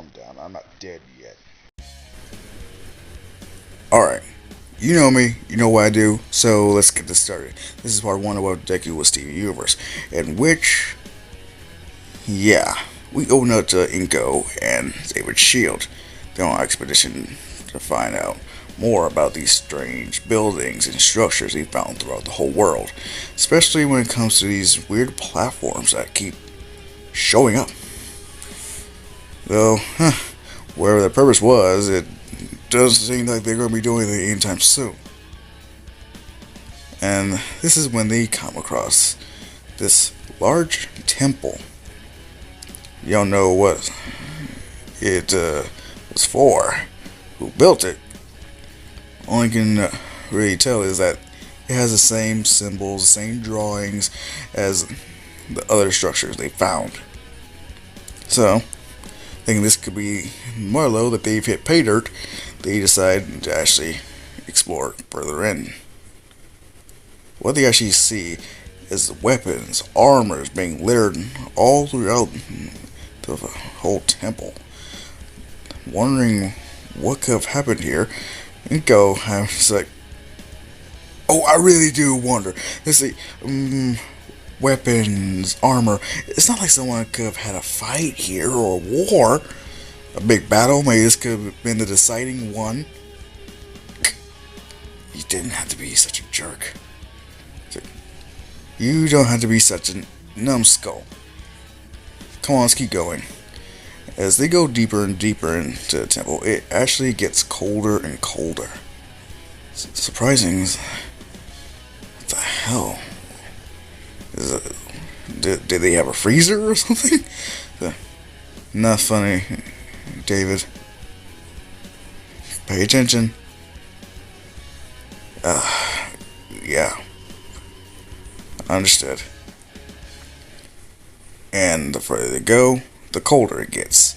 calm down. I'm not dead yet. Alright, you know me, you know what I do, so let's get this started. This is part 1 of what Deku was Steven Universe, in which, yeah, we open up to Inko and David Shield. They're on an expedition to find out more about these strange buildings and structures he found throughout the whole world, especially when it comes to these weird platforms that keep showing up. Though, whatever the purpose was, it doesn't seem like they're going to be doing it anytime soon. And this is when they come across this large temple. You don't know what it was for, who built it. All you can really tell is that it has the same symbols, the same drawings as the other structures they found. So, thinking this could be Marlowe that they've hit pay dirt, they decide to actually explore further in. What they actually see is weapons, armors being littered all throughout the whole temple. Wondering what could have happened here, and go, I was like, oh, I really do wonder. Let's see, weapons, armor. It's not like someone could have had a fight here or a war. A big battle. Maybe this could have been the deciding one. You didn't have to be such a jerk. You don't have to be such a numbskull. Come on, let's keep going. As they go deeper and deeper into the temple, it actually gets colder and colder. Surprising. What the hell? Did they have a freezer or something? Not funny, David. Pay attention. Yeah. Understood. And the further they go, the colder it gets.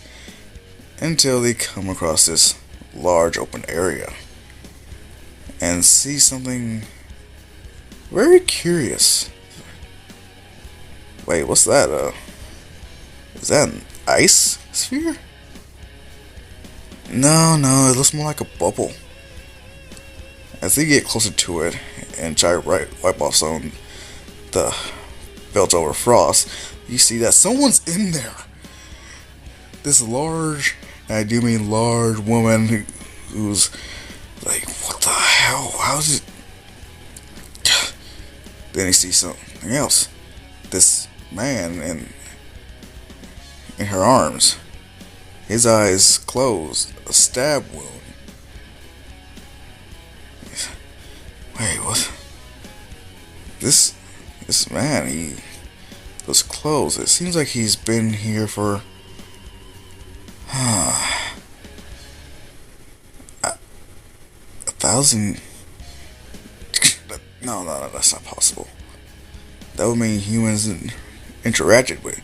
Until they come across this large open area. And see something very curious. Wait, what's that? Is that an ice sphere? No, it looks more like a bubble. As they get closer to it and try to wipe off some of the built over frost, you see that someone's in there. This large, and I do mean large woman who's like, what the hell? How's it? Then you see something else. This man in her arms. His eyes closed. A stab wound. Wait, what? This man, those clothes. It seems like he's been here for a thousand. No, that's not possible. That would mean humans interacted with.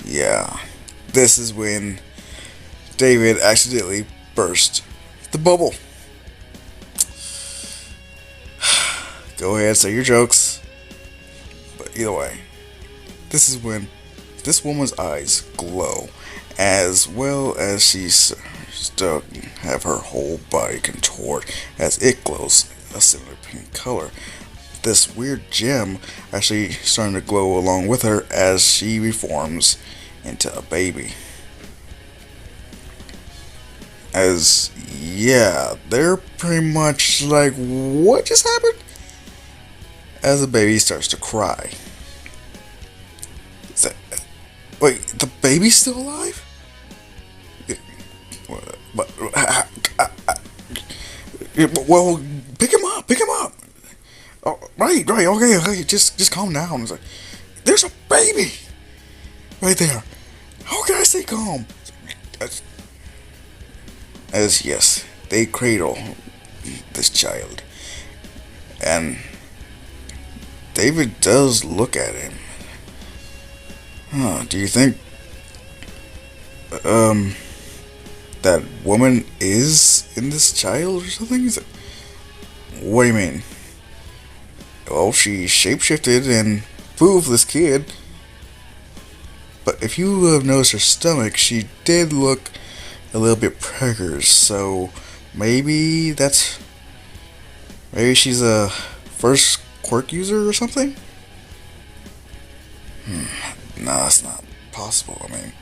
Yeah, this is when David accidentally burst the bubble. Go ahead, say your jokes. But either way, this is when this woman's eyes glow, as well as she still have her whole body contort as it glows a similar pink color. This weird gem actually starting to glow along with her as she reforms into a baby. As, yeah, they're pretty much like, what just happened? As the baby starts to cry. Wait, the baby's still alive? Well, pick him up. Oh, right, okay, just calm down. It's like, there's a baby right there. How can I stay calm? As yes, they cradle this child, and David does look at him. Do you think that woman is in this child or something? What do you mean? Well, she shapeshifted and poof, this kid. But if you have noticed her stomach, she did look a little bit preggers. So maybe maybe she's a first quirk user or something. No, that's not possible. I mean,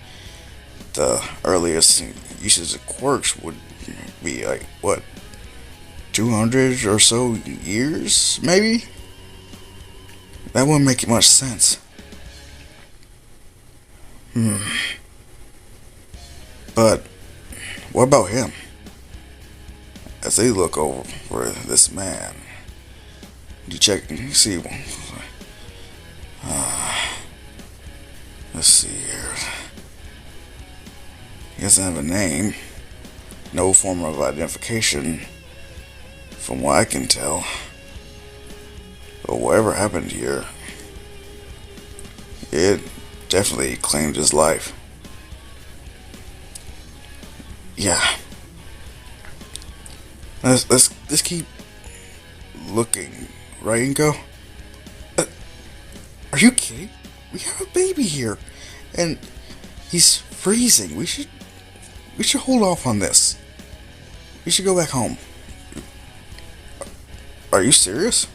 the earliest usage of quirks would be like what, 200 or so years, maybe. That wouldn't make much sense. But what about him? As they look over this man, you check and see. Let's see here. He doesn't have a name, no form of identification, from what I can tell. But whatever happened here, it definitely claimed his life. Yeah. Let's keep looking, right, Inko? Are you kidding? We have a baby here, and he's freezing. We should hold off on this. We should go back home. Are you serious?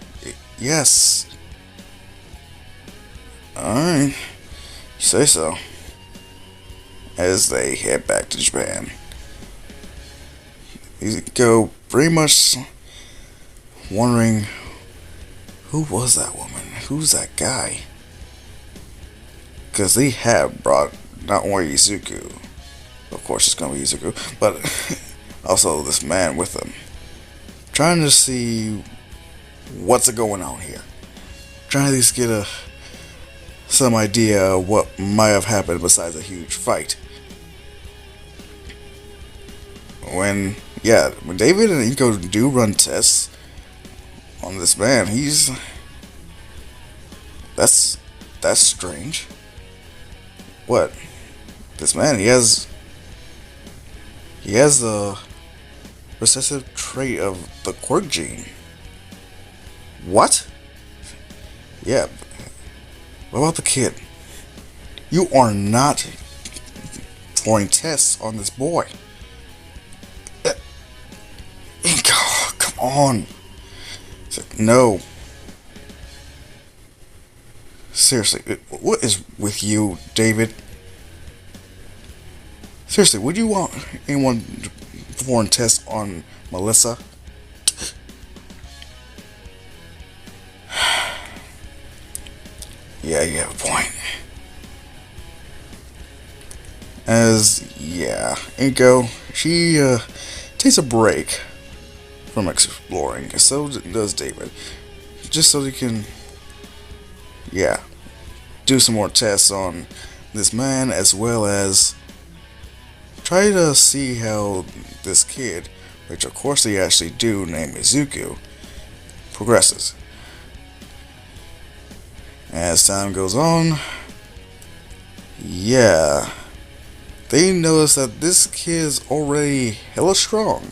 Yes. Alright. You say so. As they head back to Japan, you go pretty much wondering, who was that woman? Who's that guy? Because they have brought not only Izuku, of course it's going to be Izuku, but also this man with them. Trying to see what's going on here. Trying to at least get some idea of what might have happened besides a huge fight. When David and Inko do run tests on this man, that's strange. What? This man, he has the recessive trait of the quirk gene. What? Yeah. What about the kid? You are not throwing tests on this boy. Inko, come on. No. Seriously, what is with you, David? Seriously, would you want anyone to perform tests on Melissa? Yeah, you have a point. Inko, she takes a break from exploring. So does David. Just so they can, do some more tests on this man, as well as try to see how this kid, which of course they actually do name Izuku, progresses. As time goes on, they notice that this kid is already hella strong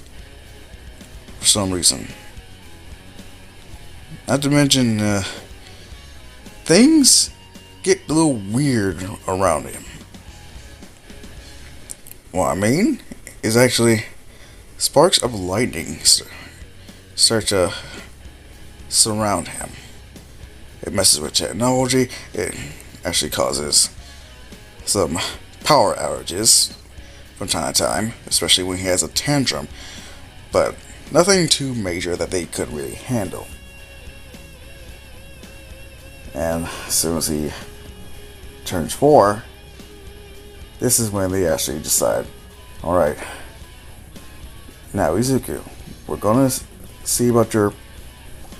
for some reason. Not to mention, things get a little weird around him. What I mean is actually sparks of lightning start to surround him. It messes with technology. It actually causes some power outages from time to time, especially when he has a tantrum, but nothing too major that they couldn't really handle. And as soon as he turns 4, this is when they actually decide, alright, now Izuku, we're gonna see about your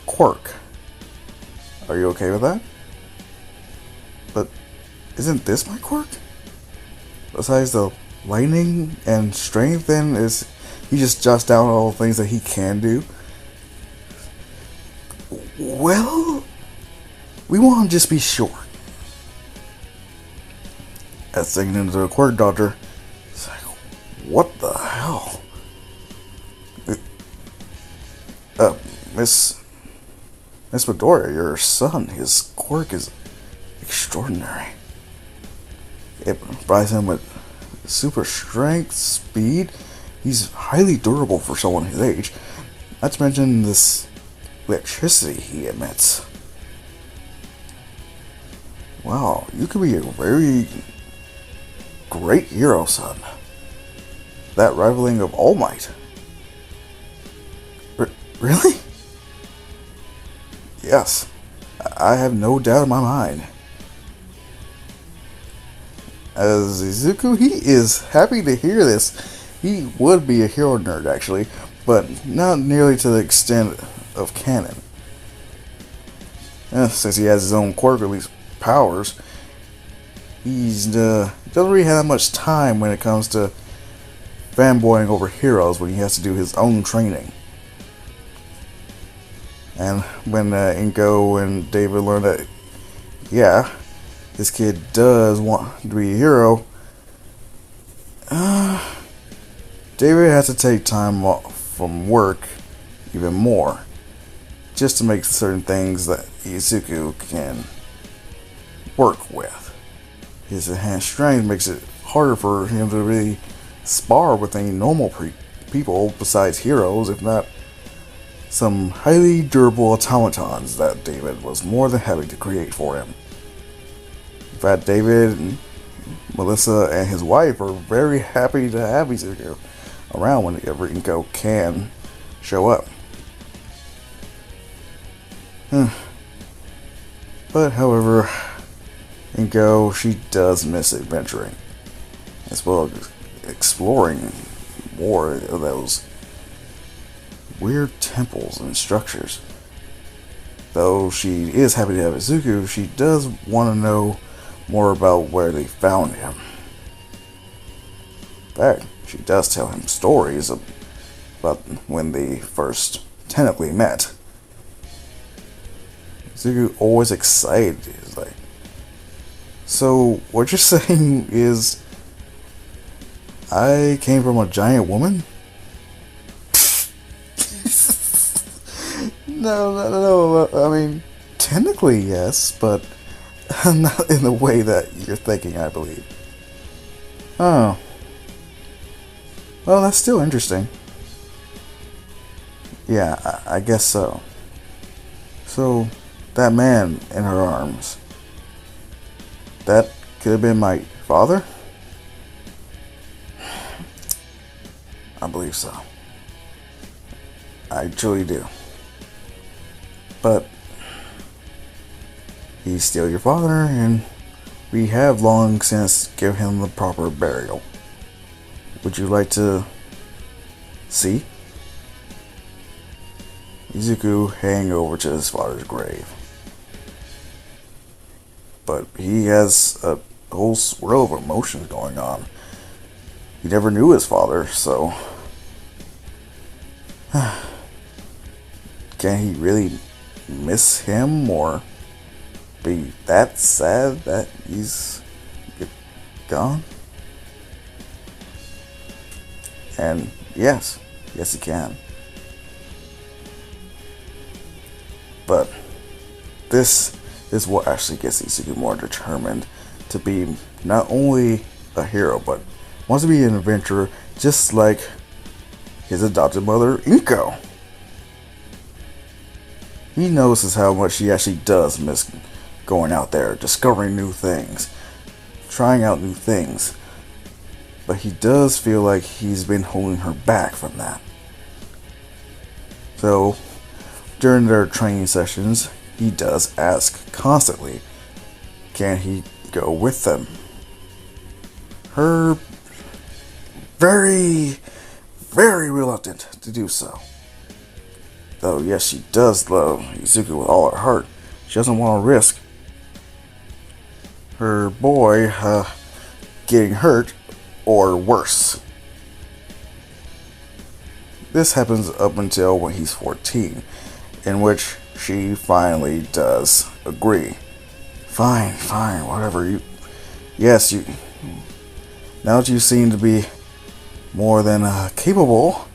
quirk. Are you okay with that? But isn't this my quirk? Besides the lightning and strength, then he just jots down all the things that he can do? Well, we want to just be sure. As thinking into the quirk doctor, it's like, what the hell? Miss Midoriya, your son, his quirk is extraordinary. It provides him with super strength, speed. He's highly durable for someone his age. Not to mention this electricity he emits. Wow, you could be a very great hero, son. That rivaling of All Might. Really? Yes. I have no doubt in my mind. As Izuku, he is happy to hear this. He would be a hero nerd, actually, but not nearly to the extent of canon. Since he has his own quirk, at least powers, he's doesn't really have that much time when it comes to fanboying over heroes when he has to do his own training. And when Inko and David learn that, yeah, this kid does want to be a hero, David has to take time off from work even more, just to make certain things that Izuku can work with. His enhanced strength makes it harder for him to really spar with any normal people besides heroes, if not some highly durable automatons that David was more than happy to create for him. In fact, David, and Melissa, and his wife are very happy to have Izuku around whenever Inko can show up. But, however, Inko, she does miss adventuring, as well as exploring more of those weird temples and structures. Though she is happy to have Izuku, she does want to know more about where they found him. In fact, she does tell him stories about when they first technically met. Izuku always excited. He's like, so what you're saying is I came from a giant woman? No. I mean, technically yes, but not in the way that you're thinking, I believe. Oh. Well, that's still interesting. Yeah, I guess so. So, that man in her arms, that could have been my father? I believe so. I truly do. But he's still your father, and we have long since given him the proper burial. Would you like to see? Izuku hang over to his father's grave. But he has a whole swirl of emotions going on. He never knew his father, so can he really miss him or be that sad that he's gone? And yes he can. But this is what actually gets Izuku more determined to be not only a hero, but wants to be an adventurer just like his adopted mother, Inko. He notices how much he actually does miss going out there, discovering new things, trying out new things. But he does feel like he's been holding her back from that. So, during their training sessions, he does ask constantly, can he go with them? Her very, very reluctant to do so. Though, yes, she does love Izuku with all her heart. She doesn't want to risk her boy getting hurt or worse. This happens up until when he's 14, in which she finally does agree. Fine, whatever. Yes, you. Now that you seem to be more than capable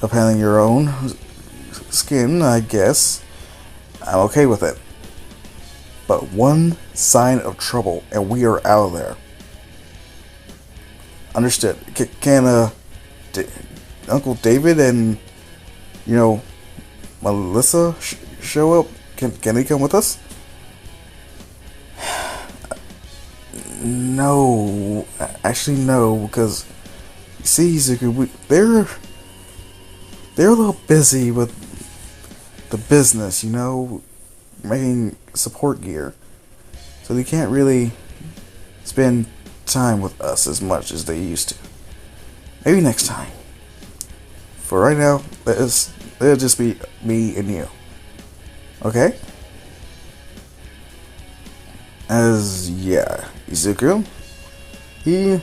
of handling your own skin, I guess I'm okay with it. But one sign of trouble and we are out of there. Understood. Can D Uncle David and you know Melissa show up? Can they come with us? No, actually no, because you see, Zuko, they're a little busy with the business, making support gear, so they can't really spend time with us as much as they used to. Maybe next time. For right now, it'll just be me and you. Okay? Izuku, he,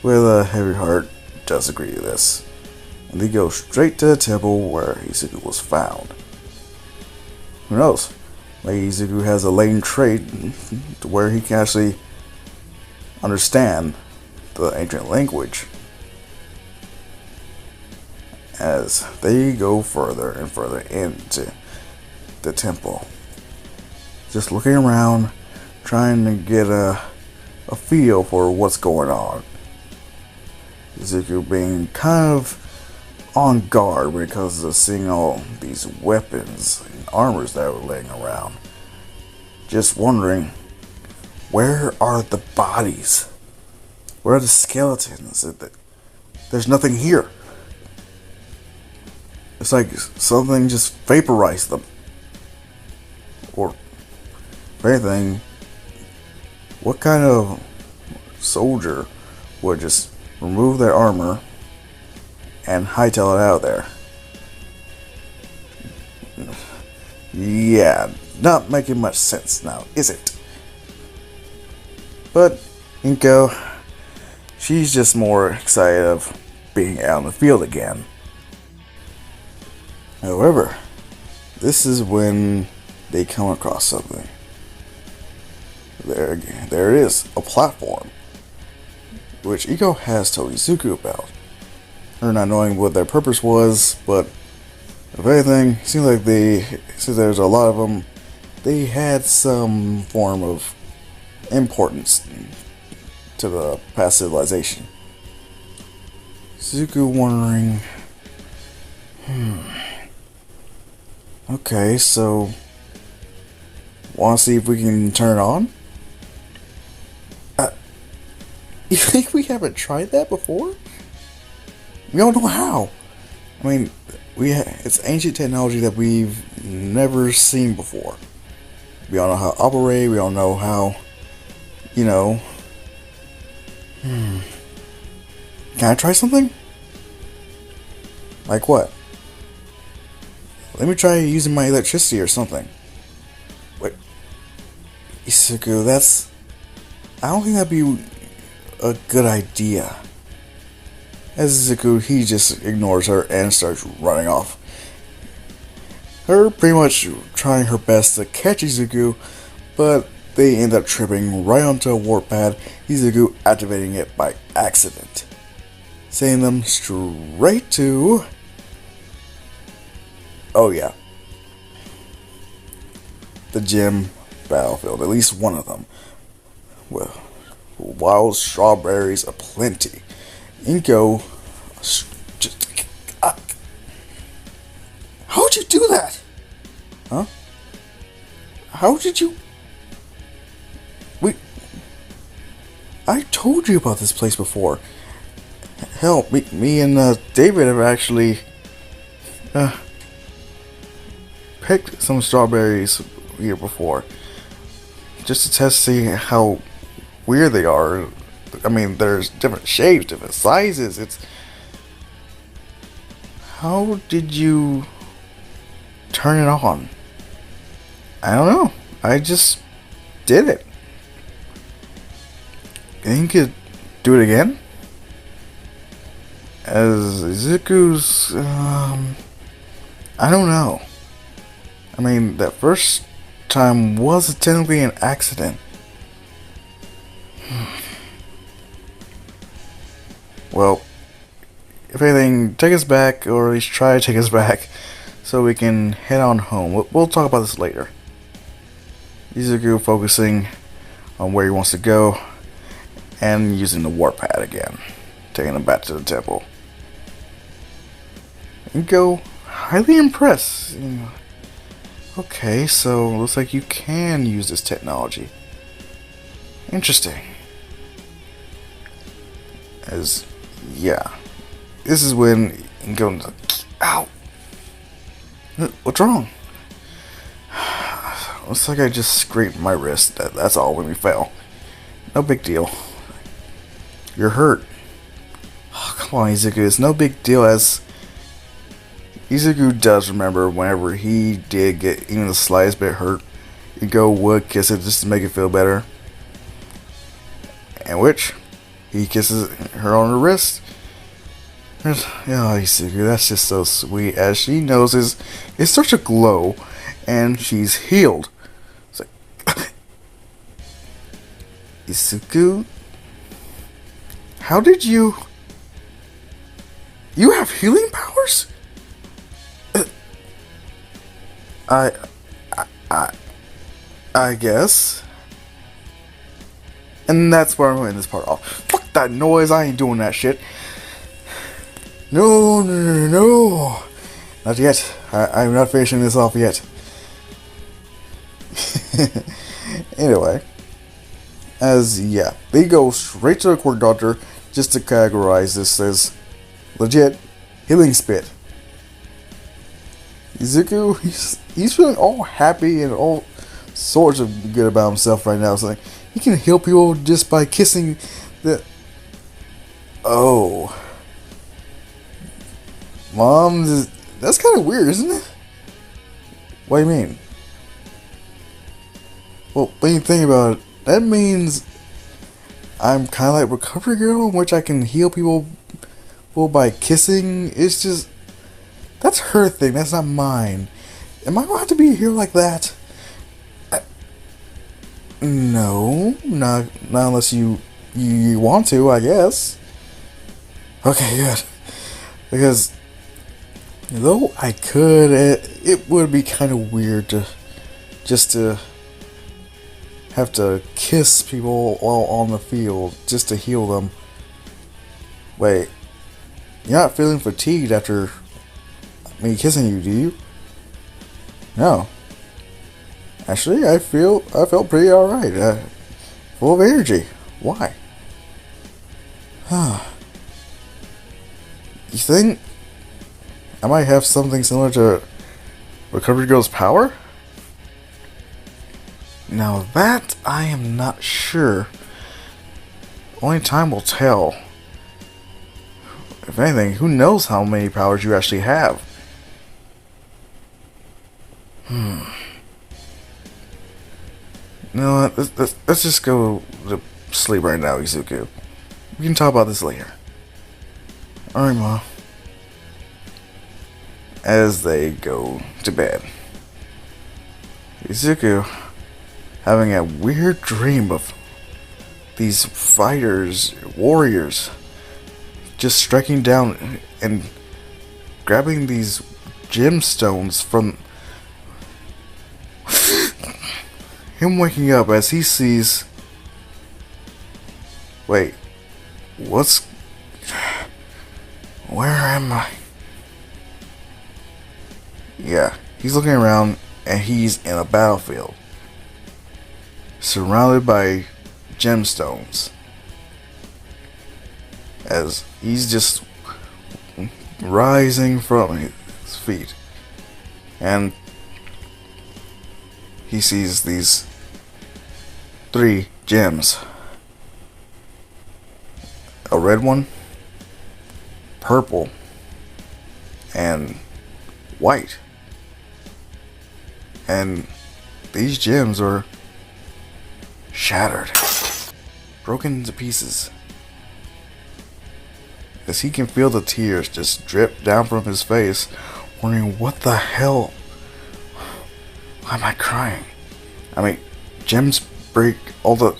with a heavy heart, does agree to this. And they go straight to the temple where Izuku was found. Who knows? Maybe Izuku has a latent trait to where he can actually understand the ancient language. As they go further and further into the temple, just looking around, trying to get a feel for what's going on. Izuku being kind of on guard because of seeing all these weapons and armors that were laying around. Just wondering, where are the bodies? Where are the skeletons? There's nothing here. It's like something just vaporized them. Or, if anything, what kind of soldier would just remove their armor and hightail it out of there? Yeah, not making much sense now, is it? But Inko, she's just more excited of being out in the field again. However, this is when they come across something. There it is, a platform, which Iko has told Izuku about. Her not knowing what their purpose was, but if anything, it seems like since there's a lot of them, they had some form of importance to the past civilization. Izuku wondering, okay, so want to see if we can turn it on? You think we haven't tried that before? We don't know how. I mean, it's ancient technology that we've never seen before. We don't know how to operate. We don't know how, Can I try something? Like what? Let me try using my electricity or something. Wait. Izuku, I don't think that'd be a good idea. As Izuku, he just ignores her and starts running off. Her pretty much trying her best to catch Izuku, but they end up tripping right onto a warp pad, Izuku activating it by accident, sending them straight to... oh yeah, the gym battlefield, at least one of them, with wild strawberries aplenty. Inko, how'd you do that? Huh? How did you... I told you about this place before. Hell, me and David have actually picked some strawberries here before, just to test to see how weird they are. I mean, there's different shapes, different sizes. How did you turn it on? I don't know. I just did it. You could do it again? As Izuku's, I don't know. I mean, that first time was technically an accident. Well, if anything, take us back, or at least try to take us back, so we can head on home. We'll talk about this later. Izuku focusing on where he wants to go, and using the warpad again, taking him back to the temple. And go highly impressed. Okay, so looks like you can use this technology. Interesting. Yeah. This is when you go into... Ow! What's wrong? Looks like I just scraped my wrist. That's all when we fell. No big deal. You're hurt. Oh, come on, Izuku. It's no big deal, as Izuku does remember whenever he did get even the slightest bit hurt, Igo would kiss it just to make it feel better. And which, he kisses her on the wrist. Oh, Izuku, that's just so sweet, as she knows it's such a glow, and she's healed. It's like, Izuku, how did you have healing powers? I guess. And that's where I'm going to end this part off. Fuck that noise, I ain't doing that shit. No. Not yet. I'm not finishing this off yet. Anyway. They go straight to the Quirk Doctor just to categorize this as legit healing spit. Izuku, he's feeling all happy and all sorts of good about himself right now. It's like, he can heal people just by kissing the... Oh. Mom, that's kind of weird, isn't it? What do you mean? Well, when you think about it, that means I'm kind of like Recovery Girl, in which I can heal people by kissing. It's just... That's her thing, that's not mine. Am I going to have to be here like that? No, not unless you want to, I guess. Okay, good. Because though I could, it would be kind of weird to have to kiss people while on the field just to heal them. Wait, you're not feeling fatigued after me kissing you, do you? No. Actually, I felt pretty alright. Full of energy. Why? You think I might have something similar to Recovery Girl's power? Now that I am not sure. Only time will tell. If anything, who knows how many powers you actually have? You know what? Let's just go to sleep right now, Izuku. We can talk about this later. Alright, Mom. As they go to bed, Izuku having a weird dream of these fighters, warriors, just striking down and grabbing these gemstones from him, waking up as he sees... Wait, where am I? Yeah, he's looking around and he's in a battlefield, surrounded by gemstones, as he's just rising from his feet, and he sees these 3 gems. A red one, purple, and white. And these gems are shattered, broken into pieces, as he can feel the tears just drip down from his face, wondering what the hell. Why am I crying? I mean, gems break all the...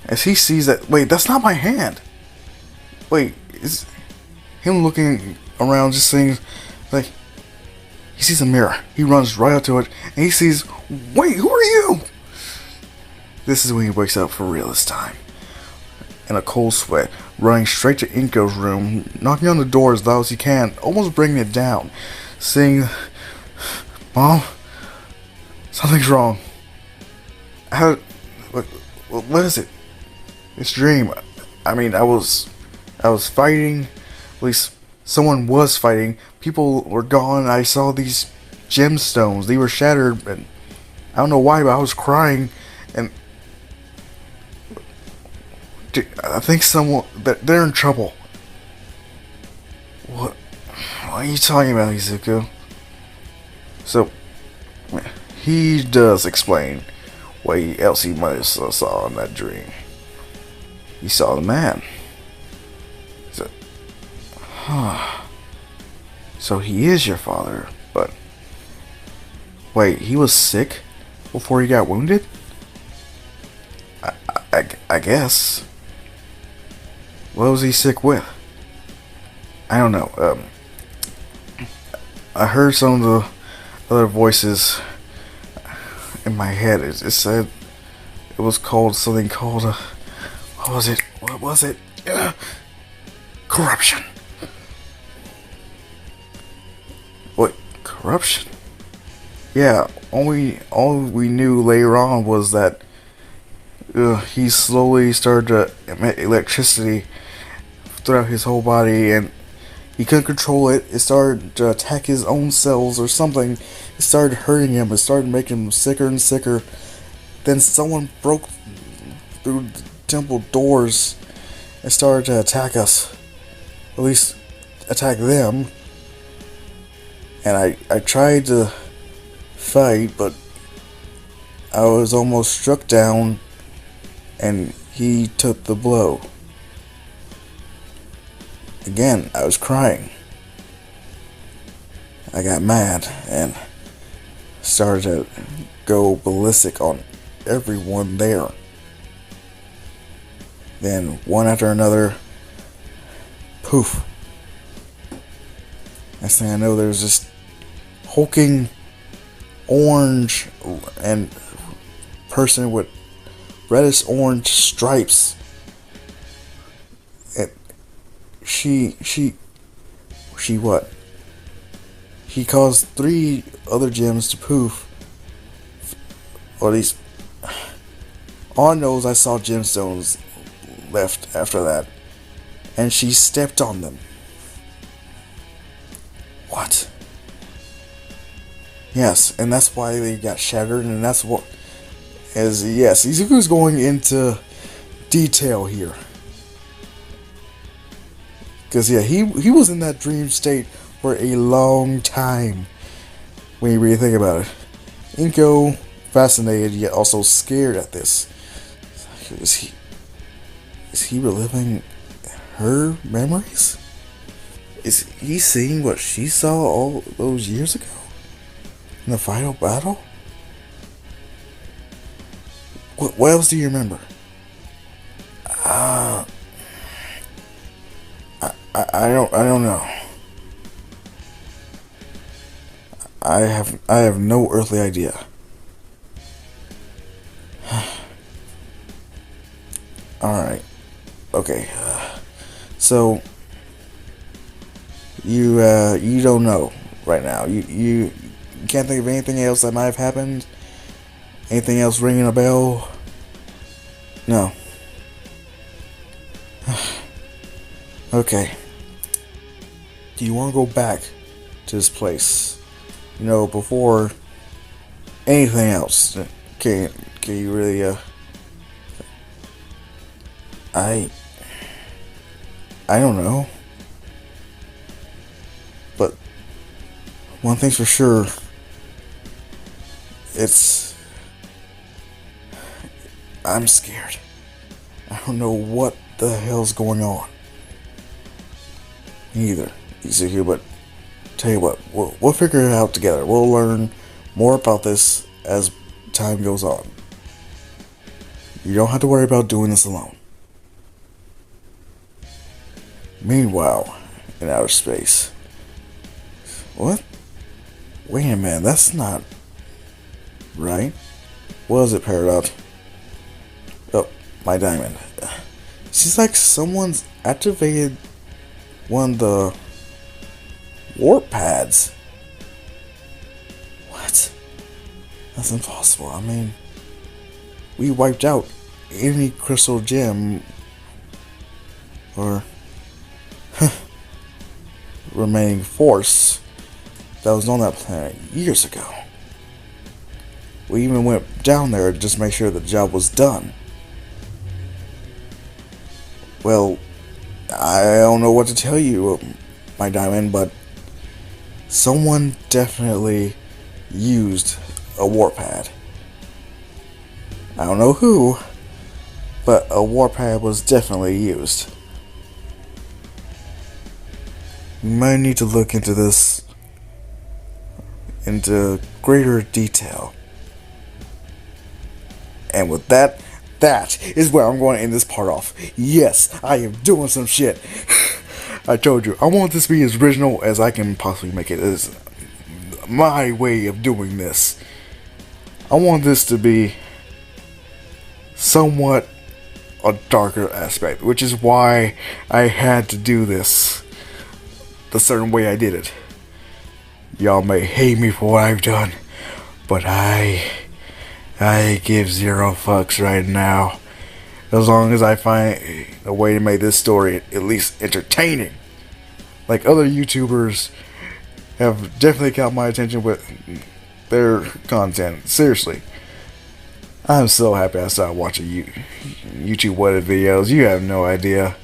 As he sees that... Wait, that's not my hand! Wait, is him looking around just saying, like... He sees a mirror. He runs right up to it, and he sees... Wait, who are you? This is when he wakes up for real this time. in a cold sweat, running straight to Inko's room, knocking on the door as loud as he can, almost bringing it down, saying, "Mom, something's wrong. How? What is it? It's a dream. I mean, I was fighting. At least someone was fighting. People were gone. I saw these gemstones. They were shattered, and I don't know why, but I was crying. And I think someone they're in trouble." What are you talking about, Izuku? So he does explain what else he might have saw in that dream. He saw the man. So, so he is your father, but wait, he was sick before he got wounded? I guess. What was he sick with? I don't know. I heard some of the other voices in my head. It said it was called something called what was it? What was it? Corruption. What? Corruption? Yeah. All we knew later on was that he slowly started to emit electricity throughout his whole body, and he couldn't control it. It started to attack his own cells or something. It started hurting him. It started making him sicker and sicker. Then someone broke through the temple doors and started to attack us. At least attack them. And I tried to fight, but I was almost struck down, and he took the blow. Again, I was crying. I got mad and started to go ballistic on everyone there. Then, one after another, poof. Next thing I know, there's this hulking orange and person with reddish orange stripes. She what? He caused 3 other gems to poof. Or at least, all I know is I saw gemstones left after that. And she stepped on them. What? Yes, and that's why they got shattered, and that's what... Yes, Izuku's going into detail here. Because, yeah, he was in that dream state for a long time, when you really think about it. Inko, fascinated, yet also scared at this. Is he reliving her memories? Is he seeing what she saw all those years ago? In the final battle? What else do you remember? I don't know. I have no earthly idea. Alright. Okay. So you don't know right now. You can't think of anything else that might have happened? Anything else ringing a bell? No. Okay. Do you want to go back to this place? You know, before anything else? Can you really, I don't know. But one thing's for sure. I'm scared. I don't know what the hell's going on. Neither, Izuku, but tell you what, we'll figure it out together. We'll learn more about this as time goes on. You don't have to worry about doing this alone. Meanwhile, in outer space. What? Wait a minute, that's not right. What is it, Paradox? Oh, my diamond. seems like someone's activated one of the warp pads. What? That's impossible. I mean, we wiped out any crystal gem or remaining force that was on that planet years ago. We even went down there to just make sure the job was done. Well, I don't know what to tell you, my diamond, but someone definitely used a warp pad. I don't know who, but a warp pad was definitely used. We might need to look into this into greater detail. And with that, that is where I'm going to end this part off. Yes, I am doing some shit. I told you, I want this to be as original as I can possibly make it. It's my way of doing this. I want this to be somewhat a darker aspect, which is why I had to do this the certain way I did it. Y'all may hate me for what I've done, but I give zero fucks right now. As long as I find a way to make this story at least entertaining. Like other YouTubers have definitely caught my attention with their content. Seriously. I'm so happy I started watching YouTube wedded videos. You have no idea.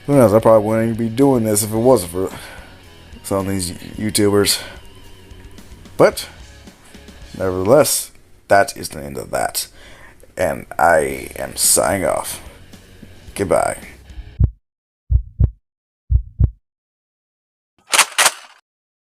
Who knows, I probably wouldn't even be doing this if it wasn't for some of these YouTubers. But, nevertheless, that is the end of that. And I am signing off. Goodbye.